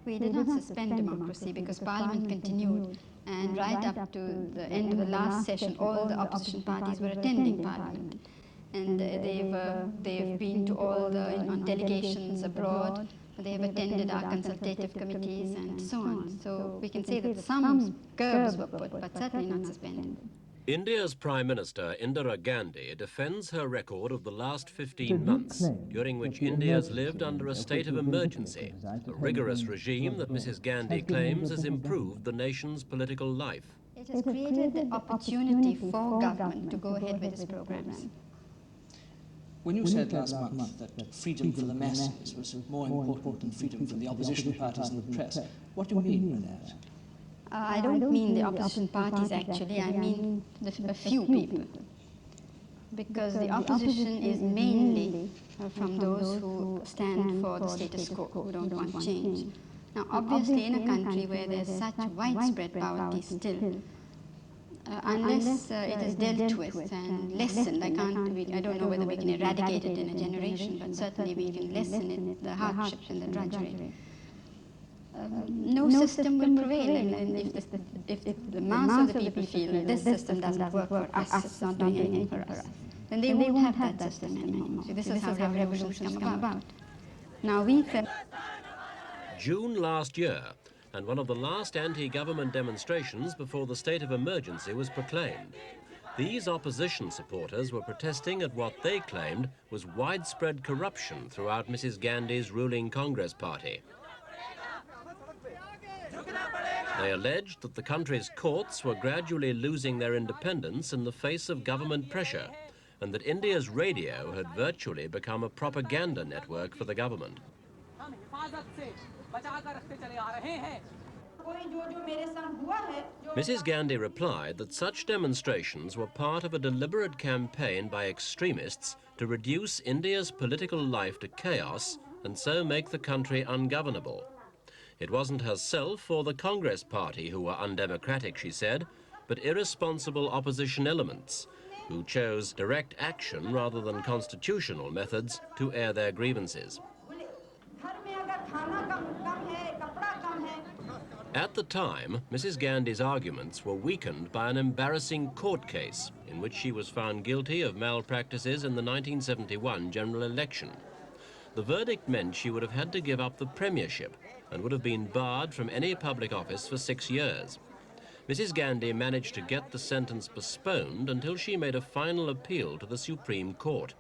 We did not suspend democracy because Parliament continued, and right up to the end of the last session, all the opposition parties were attending Parliament. And they've been to all the on delegations abroad, they've attended our consultative committees and so on. So we can say that some curbs were put, but certainly not suspended. India's Prime Minister Indira Gandhi defends her record of the last 15 months, during which India has lived under a state of emergency, a rigorous regime that Mrs. Gandhi claims has improved the nation's political life. It has created the opportunity for government to go ahead with its programs. When you said last month that freedom for the masses was more important than freedom for the opposition parties and the press, what do you mean by that? I don't mean the opposition parties actually, I mean a few people. Because the opposition is mainly from those who stand for the status quo, who don't want change. Now obviously in a country where there's such widespread poverty still, unless it is dealt with and lessened, I don't know whether we can eradicate it in a generation, but certainly we can lessen it, the hardship and the drudgery. No system will prevail, and if the mass of the people feel that this system doesn't work for us, it's not doing anything for us, then they won't have that system anymore. So this is how revolutions come about. Now we felt June last year, and one of the last anti-government demonstrations before the state of emergency was proclaimed. These opposition supporters were protesting at what they claimed was widespread corruption throughout Mrs. Gandhi's ruling Congress party. They alleged that the country's courts were gradually losing their independence in the face of government pressure, and that India's radio had virtually become a propaganda network for the government. Mrs. Gandhi replied that such demonstrations were part of a deliberate campaign by extremists to reduce India's political life to chaos and so make the country ungovernable. It wasn't herself or the Congress party who were undemocratic, she said, but irresponsible opposition elements who chose direct action rather than constitutional methods to air their grievances. At the time, Mrs. Gandhi's arguments were weakened by an embarrassing court case in which she was found guilty of malpractices in the 1971 general election. The verdict meant she would have had to give up the premiership and would have been barred from any public office for 6 years. Mrs. Gandhi managed to get the sentence postponed until she made a final appeal to the Supreme Court.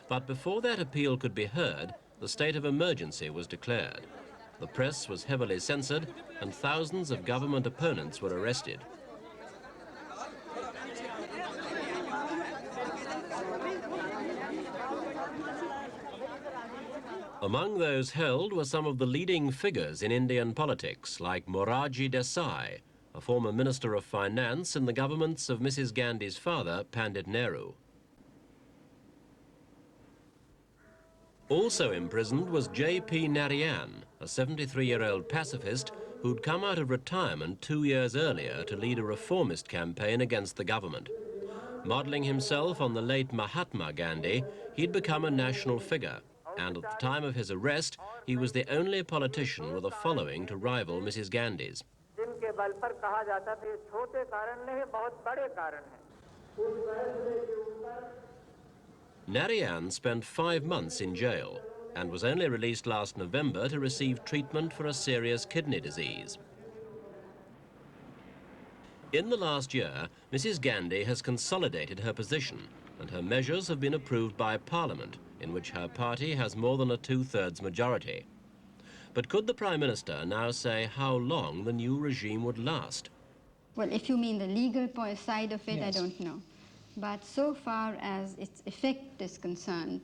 But before that appeal could be heard, the state of emergency was declared. The press was heavily censored and thousands of government opponents were arrested. Among those held were some of the leading figures in Indian politics, like Morarji Desai, a former Minister of Finance in the governments of Mrs. Gandhi's father, Pandit Nehru. Also imprisoned was J.P. Narayan, a 73-year-old pacifist who'd come out of retirement 2 years earlier to lead a reformist campaign against the government. Modelling himself on the late Mahatma Gandhi, he'd become a national figure, and at the time of his arrest, he was the only politician with a following to rival Mrs. Gandhi's. Narayan spent 5 months in jail and was only released last November to receive treatment for a serious kidney disease. In the last year, Mrs. Gandhi has consolidated her position, and her measures have been approved by Parliament, in which her party has more than a 2/3 majority. But could the Prime Minister now say how long the new regime would last? Well, if you mean the legal side of it, yes. I don't know. But so far as its effect is concerned,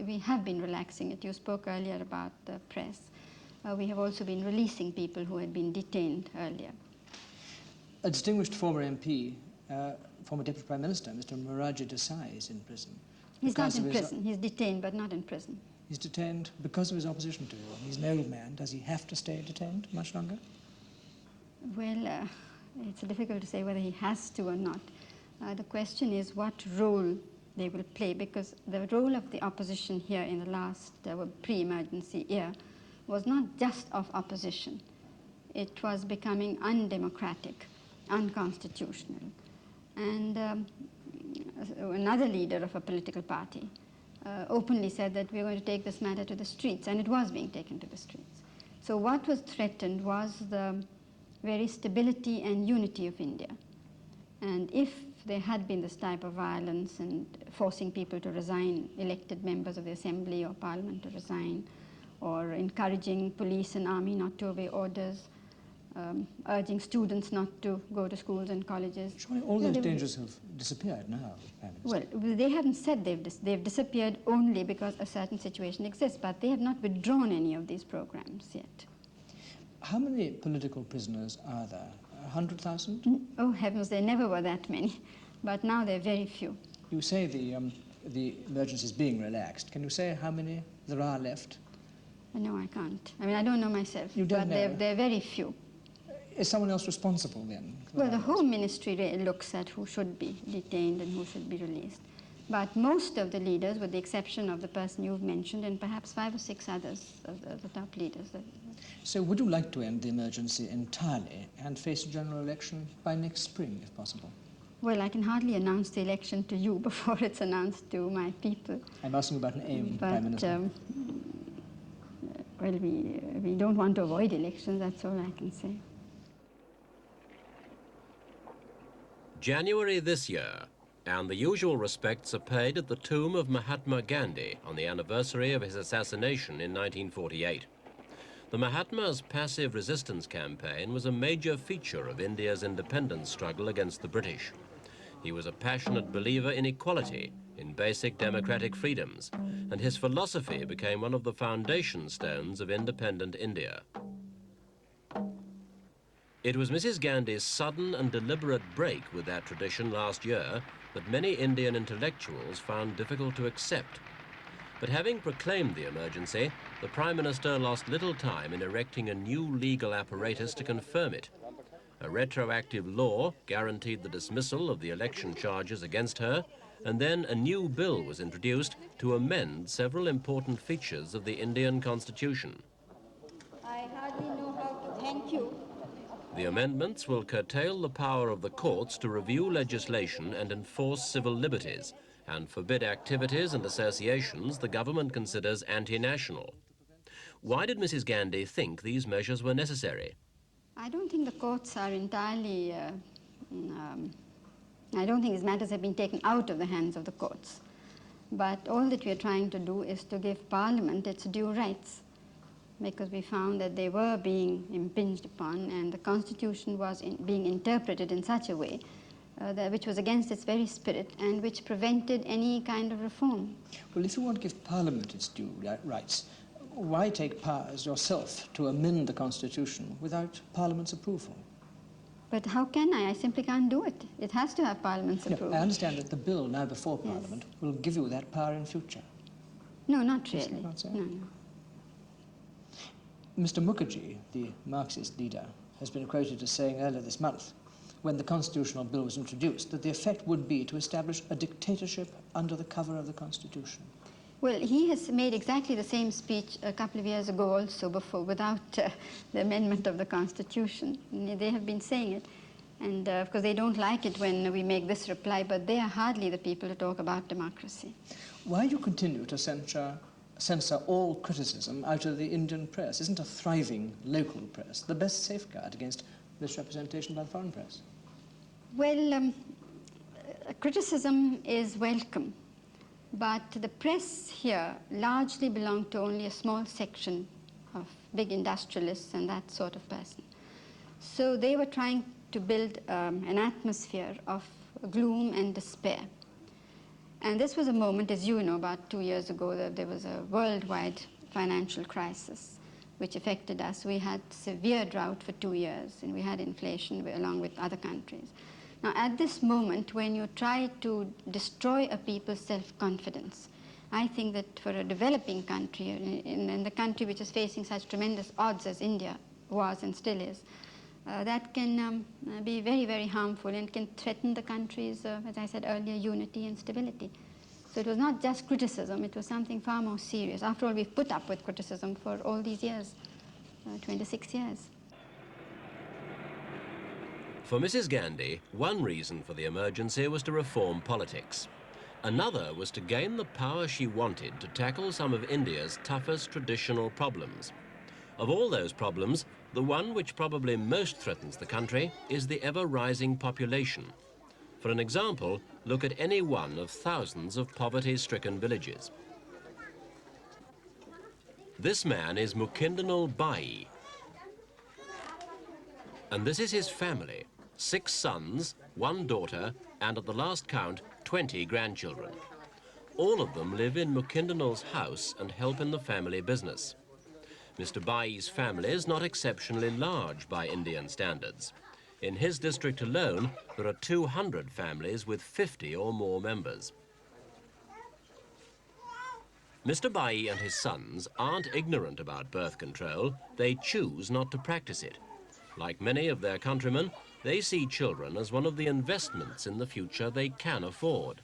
we have been relaxing it. You spoke earlier about the press. We have also been releasing people who had been detained earlier. A distinguished former MP, former Deputy Prime Minister, Mr. Morarji Desai, is in prison. He's not in prison. He's detained, but not in prison. He's detained because of his opposition to you. He's an old man. Does he have to stay detained much longer? Well, it's difficult to say whether he has to or not. The question is what role they will play, because the role of the opposition here in the last pre-emergency year was not just of opposition. It was becoming undemocratic, unconstitutional. And another leader of a political party openly said that we are going to take this matter to the streets, and it was being taken to the streets. So what was threatened was the very stability and unity of India. And if there had been this type of violence and forcing people to resign, elected members of the assembly or parliament to resign, or encouraging police and army not to obey orders, urging students not to go to schools and colleges. Surely all those dangers have disappeared now, Prime Minister. Well, they haven't said they've disappeared only because a certain situation exists, but they have not withdrawn any of these programs yet. How many political prisoners are there? 100,000? Oh heavens, there never were that many, but now there are very few. You say the emergency is being relaxed. Can you say how many there are left? No, I can't. I mean, I don't know myself, You don't but know? there are very few. Is someone else responsible then? Well, the Home Ministry looks at who should be detained and who should be released. But most of the leaders, with the exception of the person you've mentioned, and perhaps 5 or 6 others of the top leaders. So would you like to end the emergency entirely and face a general election by next spring, if possible? Well, I can hardly announce the election to you before it's announced to my people. I'm asking about an aim, But, Prime Minister. well, we don't want to avoid elections, that's all I can say. January this year, and the usual respects are paid at the tomb of Mahatma Gandhi on the anniversary of his assassination in 1948. The Mahatma's passive resistance campaign was a major feature of India's independence struggle against the British. He was a passionate believer in equality, in basic democratic freedoms, and his philosophy became one of the foundation stones of independent India. It was Mrs. Gandhi's sudden and deliberate break with that tradition last year that many Indian intellectuals found difficult to accept. But having proclaimed the emergency, the Prime Minister lost little time in erecting a new legal apparatus to confirm it. A retroactive law guaranteed the dismissal of the election charges against her, and then a new bill was introduced to amend several important features of the Indian Constitution. I hardly know how to thank you. The amendments will curtail the power of the courts to review legislation and enforce civil liberties, and forbid activities and associations the government considers anti-national. Why did Mrs. Gandhi think these measures were necessary? I don't think the courts are entirely, I don't think these matters have been taken out of the hands of the courts. But all that we are trying to do is to give Parliament its due rights, because we found that they were being impinged upon, and the Constitution was being interpreted in such a way which was against its very spirit and which prevented any kind of reform. Well, if you want to give Parliament its due rights, why take powers yourself to amend the Constitution without Parliament's approval? But how can I? I simply can't do it. It has to have Parliament's No, approval. I understand that the bill now before Parliament will give you that power in future. No, not Is really. that not so? No, no. Mr. Mukherjee, the Marxist leader, has been quoted as saying earlier this month, when the constitutional bill was introduced, that the effect would be to establish a dictatorship under the cover of the Constitution. Well, he has made exactly the same speech a couple of years ago also, without the amendment of the Constitution. They have been saying it, and of course they don't like it when we make this reply, but they are hardly the people to talk about democracy. Why do you continue to censor all criticism out of the Indian press? Isn't a thriving local press the best safeguard against misrepresentation by the foreign press? Well, criticism is welcome, but the press here largely belong to only a small section of big industrialists and that sort of person. So they were trying to build an atmosphere of gloom and despair. And this was a moment, as you know, about 2 years ago, that there was a worldwide financial crisis which affected us. We had severe drought for 2 years, and we had inflation along with other countries. Now, at this moment, when you try to destroy a people's self-confidence, I think that for a developing country, in the country which is facing such tremendous odds as India was and still is, that can be very, very harmful and can threaten the country's, as I said earlier, unity and stability. So it was not just criticism, it was something far more serious. After all, we've put up with criticism for all these years, 26 years. For Mrs. Gandhi, one reason for the emergency was to reform politics. Another was to gain the power she wanted to tackle some of India's toughest traditional problems. Of all those problems, the one which probably most threatens the country is the ever-rising population. For an example, look at any one of thousands of poverty-stricken villages. This man is Mukindinal Bai, and this is his family: 6 sons, 1 daughter, and at the last count, 20 grandchildren. All of them live in Mukindinal's house and help in the family business. Mr. Bai's family is not exceptionally large by Indian standards. In his district alone, there are 200 families with 50 or more members. Mr. Bai and his sons aren't ignorant about birth control, they choose not to practice it. Like many of their countrymen, they see children as one of the investments in the future they can afford.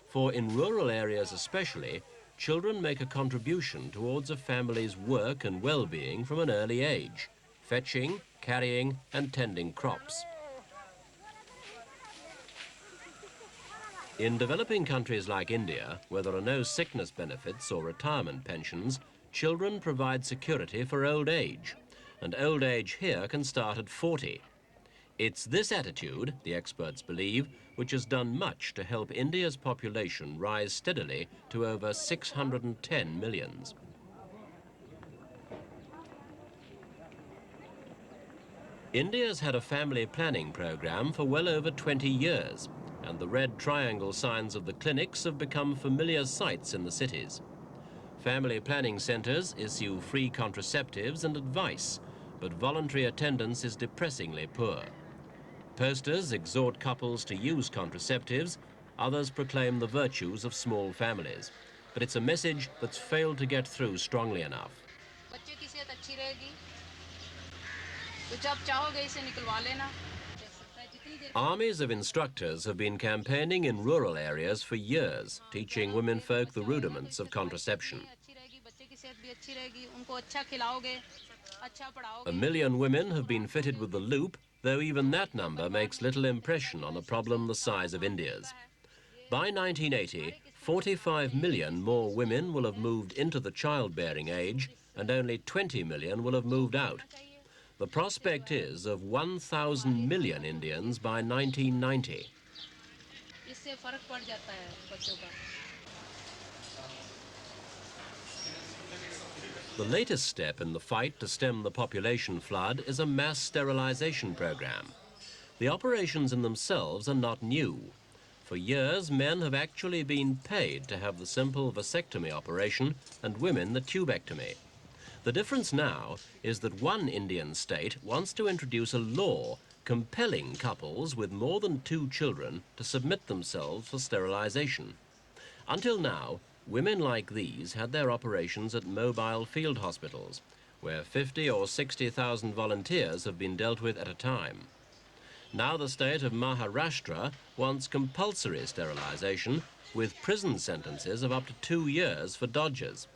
For in rural areas especially, children make a contribution towards a family's work and well-being from an early age, fetching, carrying and tending crops. In developing countries like India, where there are no sickness benefits or retirement pensions, children provide security for old age, and old age here can start at 40. It's this attitude, the experts believe, which has done much to help India's population rise steadily to over 610 million. India's had a family planning program for well over 20 years, and the red triangle signs of the clinics have become familiar sights in the cities. Family planning centres issue free contraceptives and advice, but voluntary attendance is depressingly poor. Posters exhort couples to use contraceptives, others proclaim the virtues of small families. But it's a message that's failed to get through strongly enough. Armies of instructors have been campaigning in rural areas for years, teaching womenfolk the rudiments of contraception. 1 million women have been fitted with the loop, though even that number makes little impression on a problem the size of India's. By 1980, 45 million more women will have moved into the childbearing age, and only 20 million will have moved out. The prospect is of 1,000 million Indians by 1990. The latest step in the fight to stem the population flood is a mass sterilization program. The operations in themselves are not new. For years, men have actually been paid to have the simple vasectomy operation and women the tubectomy. The difference now is that one Indian state wants to introduce a law compelling couples with more than 2 children to submit themselves for sterilization. Until now, women like these had their operations at mobile field hospitals, where 50 or 60,000 volunteers have been dealt with at a time. Now the state of Maharashtra wants compulsory sterilization with prison sentences of up to 2 years for dodgers.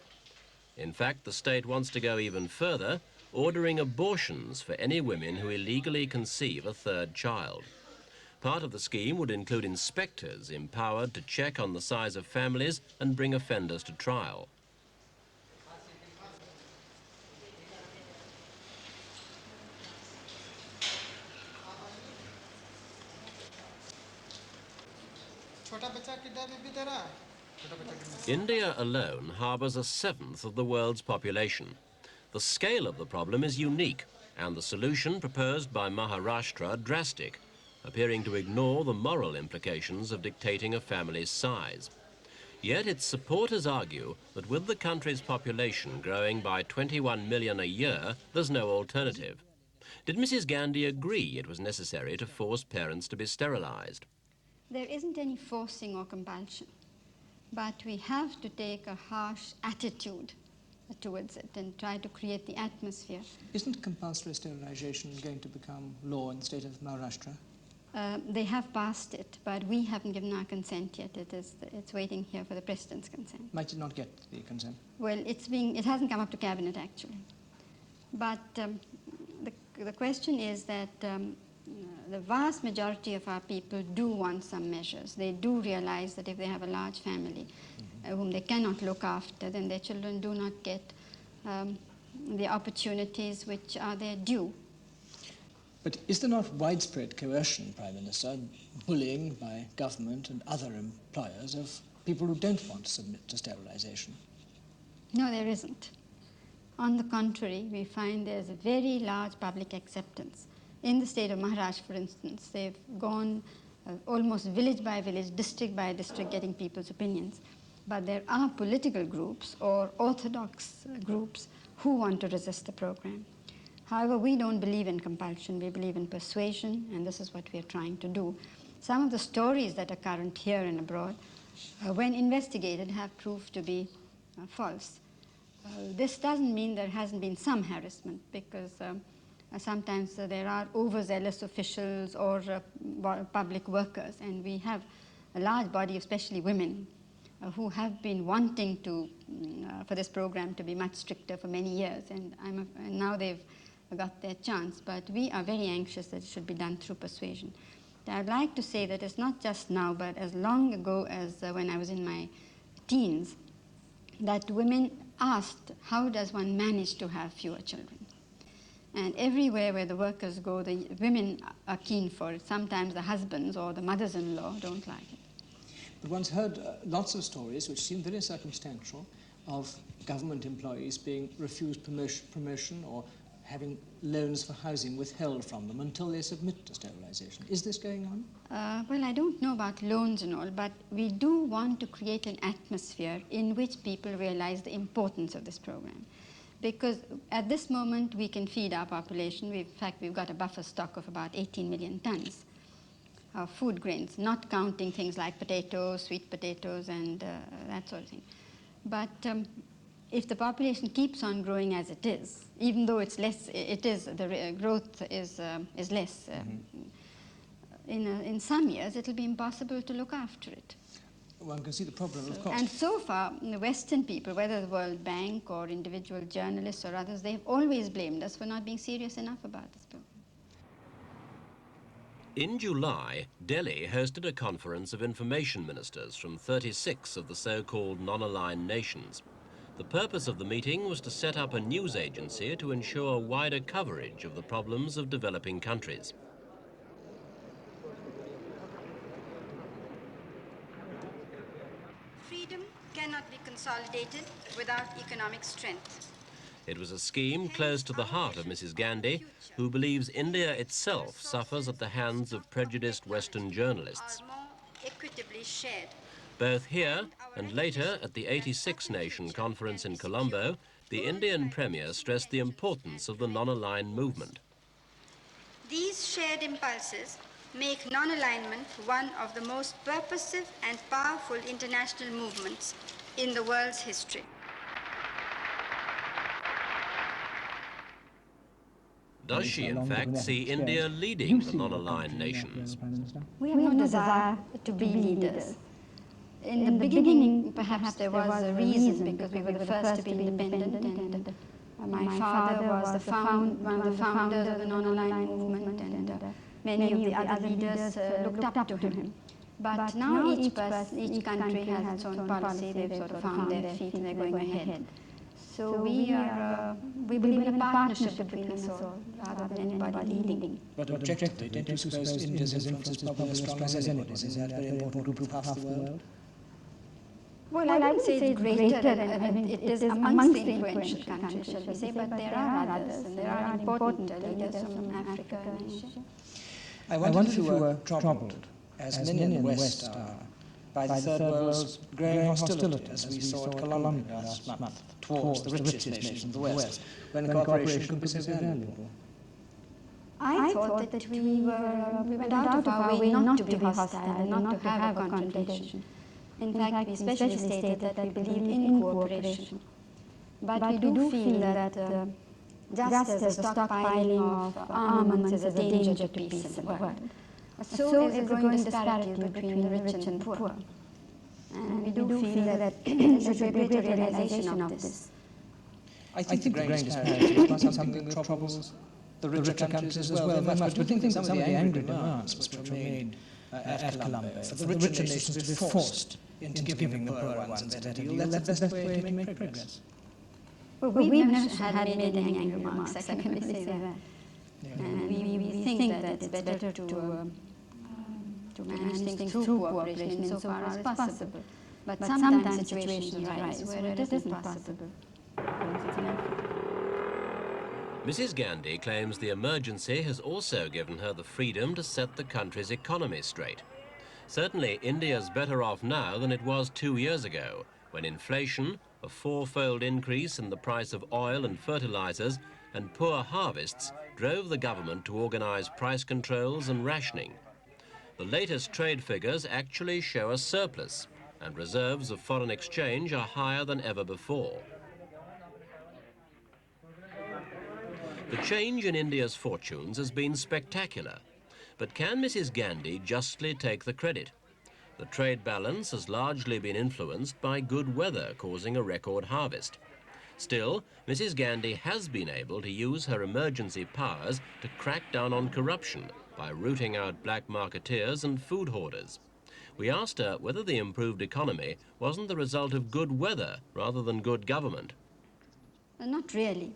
In fact, the state wants to go even further, ordering abortions for any women who illegally conceive a 3rd child. Part of the scheme would include inspectors empowered to check on the size of families and bring offenders to trial. India alone harbours 1/7 of the world's population. The scale of the problem is unique, and the solution proposed by Maharashtra drastic, appearing to ignore the moral implications of dictating a family's size. Yet its supporters argue that with the country's population growing by 21 million a year, there's no alternative. Did Mrs. Gandhi agree it was necessary to force parents to be sterilized? There isn't any forcing or compulsion, but we have to take a harsh attitude towards it and try to create the atmosphere. Isn't compulsory sterilization going to become law in the state of Maharashtra? They have passed it, but we haven't given our consent yet. It's waiting here for the President's consent. Might it not get the consent? Well, it hasn't come up to Cabinet, actually. But the question is that the vast majority of our people do want some measures. They do realize that if they have a large family whom they cannot look after, then their children do not get the opportunities which are their due. But is there not widespread coercion, Prime Minister, bullying by government and other employers of people who don't want to submit to sterilisation? No, there isn't. On the contrary, we find there's a very large public acceptance. In the state of Maharashtra, for instance, they've gone almost village by village, district by district, getting people's opinions. But there are political groups or orthodox groups who want to resist the program. However, we don't believe in compulsion. We believe in persuasion, and this is what we are trying to do. Some of the stories that are current here and abroad, when investigated, have proved to be false. This doesn't mean there hasn't been some harassment, because sometimes there are overzealous officials or public workers, and we have a large body of especially women who have been wanting to, for this program to be much stricter for many years, and now they've got their chance, but we are very anxious that it should be done through persuasion. I'd like to say that it's not just now, but as long ago as when I was in my teens, that women asked, how does one manage to have fewer children? And everywhere where the workers go, the women are keen for it. Sometimes the husbands or the mothers-in-law don't like it. But one's heard lots of stories which seem very circumstantial of government employees being refused promotion or having loans for housing withheld from them until they submit to sterilisation. Is this going on? Well, I don't know about loans and all, but we do want to create an atmosphere in which people realize the importance of this program. Because at this moment, we can feed our population. In fact, we've got a buffer stock of about 18 million tons of food grains, not counting things like potatoes, sweet potatoes, and that sort of thing. But if the population keeps on growing as it is, even though it's less, the growth is less. In some years, it'll be impossible to look after it. One can see the problem, of course. And so far, the Western people, whether the World Bank or individual journalists or others, they've always blamed us for not being serious enough about this program. In July, Delhi hosted a conference of information ministers from 36 of the so-called non-aligned nations. The purpose of the meeting was to set up a news agency to ensure wider coverage of the problems of developing countries. Freedom cannot be consolidated without economic strength. It was a scheme close to the heart of Mrs. Gandhi, who believes India itself suffers at the hands of prejudiced Western journalists. Are more equitably shared. Both here and later at the 86 Nation Conference in Colombo, the Indian Premier stressed the importance of the non-aligned movement. These shared impulses make non-alignment one of the most purposive and powerful international movements in the world's history. Does she, in fact, see India leading the non-aligned nations? We have no desire to be leaders. In the beginning, perhaps there was a reason, because we were the first to be independent, and my father was one of the founders of the non-aligned movement, and many of the other leaders looked up to him. But now each country has its own policy. They've sort of found their feet and they're going ahead. So we believe in a partnership between us all, rather than anybody leading. But objectively, don't you suppose India's influence is probably as strong as anybody's? Is that a very important group of half the world? Well, I wouldn't say it's greater than it is amongst the influential countries, shall we say, but there are others, and there are important leaders from Africa and Asia. I wonder if you were troubled, as many in the West are, by the Third World's growing hostility, as we saw at Colombo last month, towards the richest nations of the West, when cooperation could be so valuable. I thought that we went out of our way not to be hostile and not to have a confrontation. In fact, we especially stated that we believed in cooperation. But we do feel that just as the stockpiling of armaments is a danger to peace in the world, So is a growing disparity between the rich and poor. And we do feel that there should be a greater realization of this. I think the growing disparity is something that troubles the richer countries as well very much. But I think some of the angry demands which were made at Colombo for the richer nations to be forced into giving the poorer ones a better deal, that's the best way to make progress. Well, we've never had made any angry remarks, I can only say that. And we think that it's better to manage things through cooperation insofar as possible. But sometimes situations arise where it isn't possible. Mrs. Gandhi claims the emergency has also given her the freedom to set the country's economy straight. Certainly, India's better off now than it was 2 years ago, when inflation, a fourfold increase in the price of oil and fertilizers, and poor harvests drove the government to organize price controls and rationing. The latest trade figures actually show a surplus, and reserves of foreign exchange are higher than ever before. The change in India's fortunes has been spectacular, but can Mrs. Gandhi justly take the credit? The trade balance has largely been influenced by good weather causing a record harvest. Still, Mrs. Gandhi has been able to use her emergency powers to crack down on corruption by rooting out black marketeers and food hoarders. We asked her whether the improved economy wasn't the result of good weather rather than good government. Not really,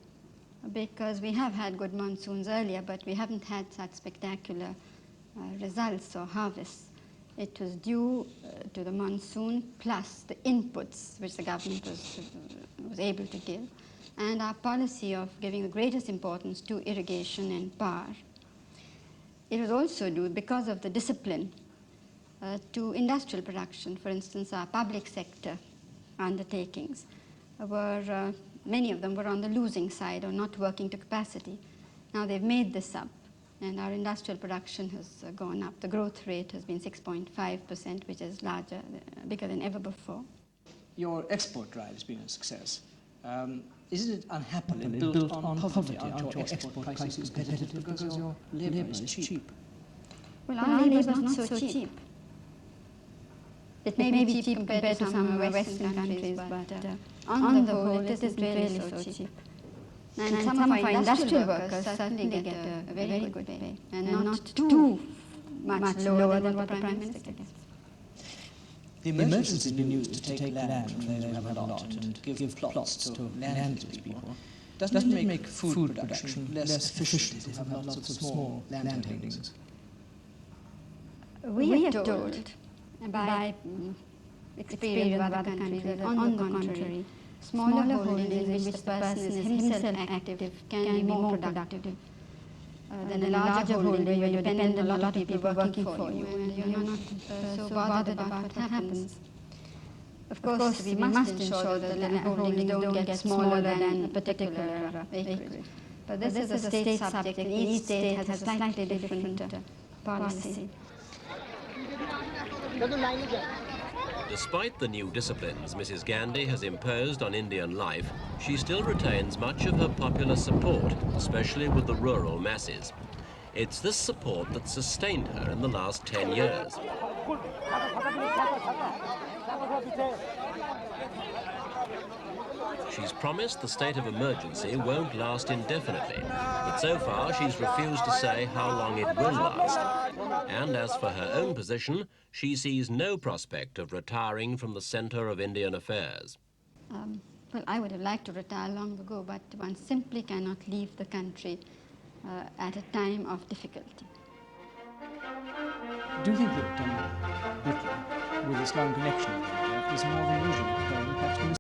because we have had good monsoons earlier, but we haven't had such spectacular results or harvests. It was due to the monsoon plus the inputs which the government was able to give, and our policy of giving the greatest importance to irrigation and power. It was also due, because of the discipline, to industrial production. For instance, our public sector undertakings were, many of them were on the losing side or not working to capacity. Now they've made this up, and our industrial production has gone up. The growth rate has been 6.5%, which is bigger than ever before. Your export drive has been a success. Isn't it unhappily built on poverty? Aren't your export prices competitive because your labour is cheap? Well, our labour is not so cheap. It may be cheap compared to some Western countries, but on the whole, it isn't really so cheap. And some of our industrial workers certainly get a very good pay, and not too much lower than what the Prime Minister gets. The emergency has been used to take land from those who have a lot and give plots to landless people. Doesn't it make food production less efficient if you have lots of small landholdings? We are told by experience of other countries that, on the contrary, smaller holdings in which the person is himself active can be more productive than a larger holding where you're dependent on a lot of people working for you and you're not so bothered about what happens. Of course, we must ensure that the holdings don't get smaller than a particular acreage. But this is a state subject, and each state has a slightly different policy. Despite the new disciplines Mrs. Gandhi has imposed on Indian life, she still retains much of her popular support, especially with the rural masses. It's this support that sustained her in the last 10 years. She's promised the state of emergency won't last indefinitely, but so far she's refused to say how long it will last. And as for her own position, she sees no prospect of retiring from the centre of Indian affairs. Well, I would have liked to retire long ago, but one simply cannot leave the country at a time of difficulty. Do you think that Britain, with its long connection with India, is more than usual, perhaps